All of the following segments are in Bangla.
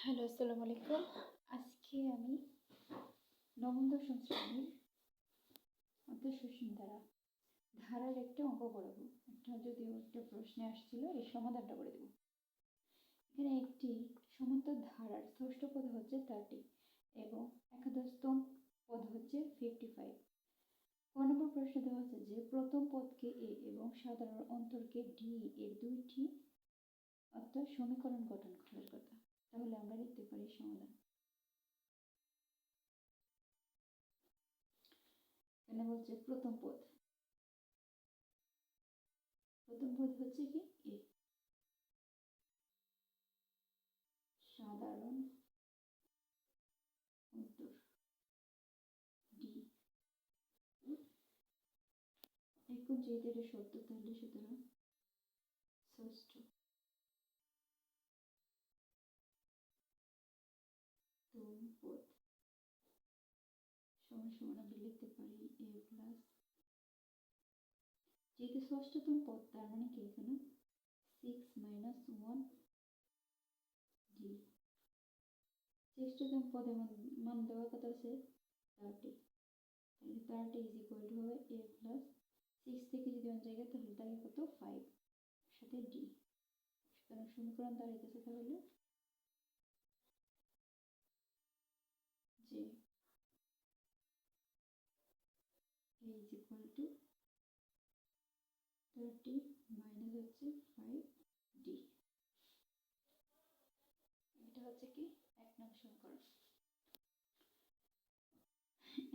হ্যালো, আসসালামু আলাইকুম। আজকে আমি নবম দশম শ্রেণীর অন্তঃসূচিন ধারার একটা অঙ্ক করাবো। যদিও একটা প্রশ্নে আসছিল, এর সমাধানটা করে দেবো। এখানে একটি সমান্তর ধারার ষষ্ঠ পদ হচ্ছে 30 এবং একাদশতম পদ হচ্ছে 55। ক নম্বর প্রশ্ন দেওয়া আছে যে প্রথম পদকে এ এবং সাধারণ অন্তরকে ডি এর দুইটি অর্থাৎ সমীকরণ গঠন করার কথা। তাহলে আমরা লিখতে পারি সমাধান। এখানে বলছে প্রথম পদ হচ্ছে কি এ, সাধারণ অন্তর ডি। এখন যেহেতু এটা সত্য, তাহলে সুতরাং ষষ্ঠ তম পদ সমান সমান আমরা লিখতে পারি এ প্লাস, যেহেতু ষষ্ঠতম পদ তার মানে কি এখানে 6 মাইনাস 1 ডি। ষষ্ঠতম পদের মান দেওয়ার কথা আছে 30, তাহলে 30 ইজ ইকুয়াল টু হবে এ প্লাস 6 থেকে যদি অন জায়গায় তাহলে থাকে কত 5 সাথে ডি। সুতরাং সমীকরণ দাঁড়াইতেছে তাহলে যে a is equal to 30 minus হচ্ছে 5d। এটা হচ্ছে কি এক নং সমীকরণ।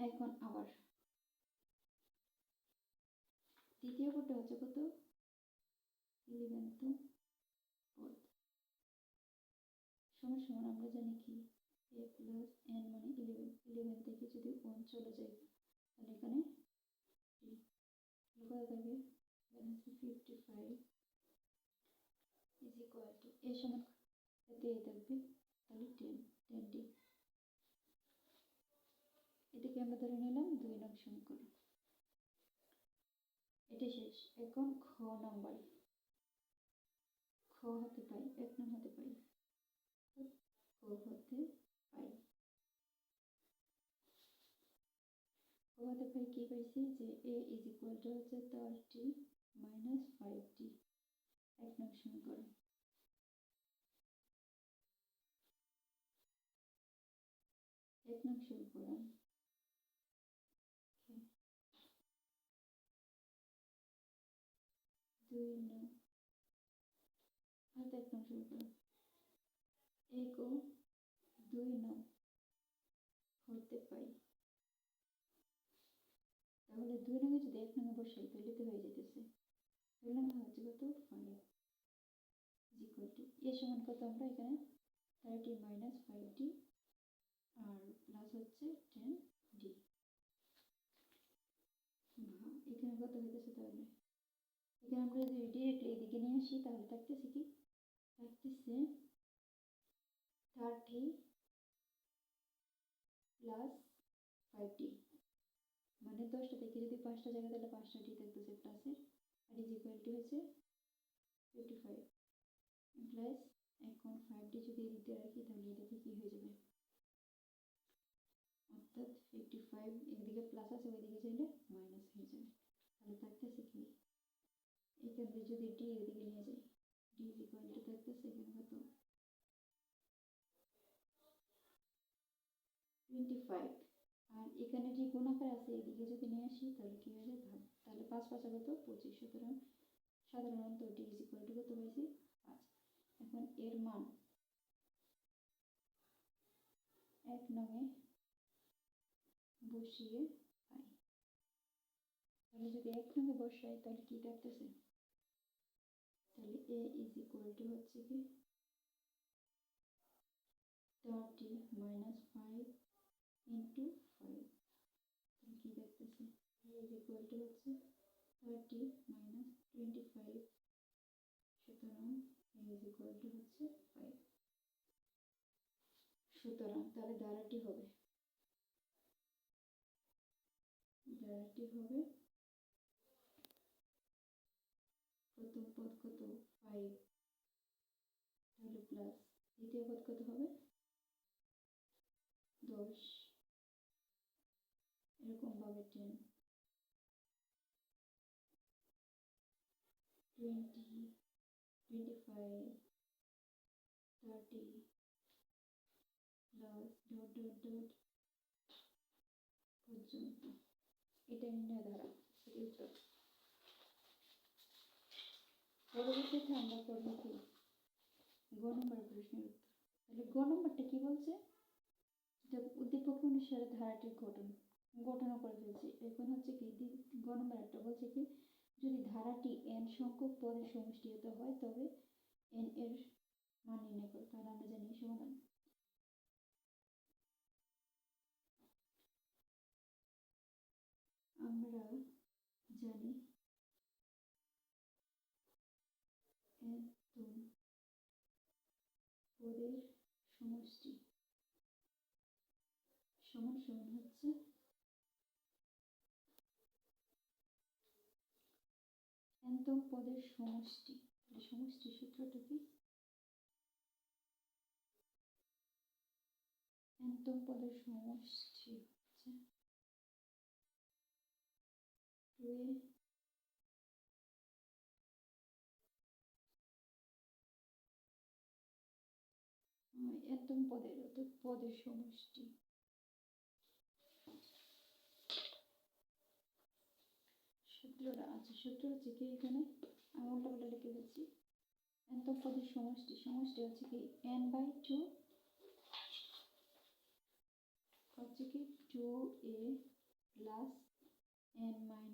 এখন আবার দ্বিতীয় পদটা হচ্ছে কত 11তম পদ সমান সমান আমরা জানি কি a প্লাস n মানে 11, 11 থেকে যদি 1 চলে যায় তাহলে এখানে কত থাকবে 55 is equal to a সমান এতে a থাকবে তাহলে 10d। এটাকে আমরা ধরে নিলাম 2 নং সমীকরণ। এটা শেষ। এখন খ নাম্বার, খ হতে পাই 1 নং হতে পাই, খ হতে পাই কি পাইছি যে a is equal to হচ্ছে 30 মাইনাস 5d, 1 নং সমীকরণ। এক নং সমীকরণ 2 নং আর 1 নং সমীকরণ 1 ও 2 নং হতে পাই। তাহলে 2 নং যদি 1 নং বসাই তাহলে তো হয়ে যেতেছে। 2 নং হচ্ছে কত 5 is equal to a সমান কত আমরা এখানে 30 মাইনাস 5d আর প্লাস হচ্ছে 10d। এখানে কত হইতেছে তাহলে এখানে আমরা যদি ডিরেক্টলি এদিকে নিয়ে আসি তাহলে থাকতেছে কি থাকতেছে 30 প্লাস 5d, মানে 10টা থেকে যদি 5টা জায়গা তাহলে 5টা d থাকতেছে প্লাসের, আর ইজ ইকুয়াল টু হচ্ছে 55 প্লাস। এখন 5d যদি এদিকে রাখি তাহলে এদিকে কি হয়ে যাবে অর্থাৎ 55 একদিকে প্লাস আছে ওইদিকে চাইলে মাইনাস হয়ে যাবে। তাহলে থাকতেছে কি এখানে যদি d এদিকে নিয়ে যাই d ইজ ইকুয়াল টু থাকতেছে এখানে কত 25, আর এখানে যে গুণ আকার আছে এদিকে যদি নিয়ে আসি তাহলে কি হয়ে যায় ভাগ, তাহলে 5 5 কত 25। সুতরাং সাধারণত d ইজ ইকুয়াল টু কত পাইছি 5। এখন এর মান 1 নংয়ে বসিয়ে পাই। তাহলে যদি 1 নংয়ে বসাই তাহলে কি থাকতেছে, তাহলে a ইজ ইকুয়াল টু হচ্ছে কি 30 মাইনাস 5 ইন্টু 5, তাহলে কি থাকতেছে a ইজ ইকুয়াল টু হচ্ছে 30 মাইনাস 25, সুতরাং a ইজ ইকুয়াল টু হচ্ছে 5। সুতরাং তাহলে ধারাটি হবে প্রথম পদ কত 5 তাহলে প্লাস দ্বিতীয় পদ কত হবে 10 এরকমভাবে 10, 20, 25, 30 প্লাস ডট ডট ডট পর্যন্ত। এটা নির্ণয় ধারা, এটি উত্তর। পরবর্তীতে আমরা করবো কি গ নম্বরের প্রশ্নের উত্তর। তাহলে গ নম্বরটা কি বলছে, উদ্দীপক অনুসারে ধারাটির গঠনও করে ফেলছি। এখন হচ্ছে কি গ নম্বর একটা বলছে কি যদি ধারাটি n সংখ্যক পদের সমষ্টিগত হয় তবে n এর মান নির্ণয় করো। তাহলে আমরা জানি সমাধান। আমরা জানি n তম পদের সমষ্টি সমান সমান হচ্ছে n-তম পদের সমষ্টি। তাহলে সমষ্টি সূত্রটা কি, n-তম পদের সমষ্টি হচ্ছে 2a n-তম পদের অর্থাৎ পদের সমষ্টি। সূত্রটা আছে, সূত্র হচ্ছে কি এখানে আমি উল্টাপাল্টা লিখে দিচ্ছি। n-তম পদের সমষ্টি হচ্ছে কি n/2 হচ্ছে কি 2a প্লাস n -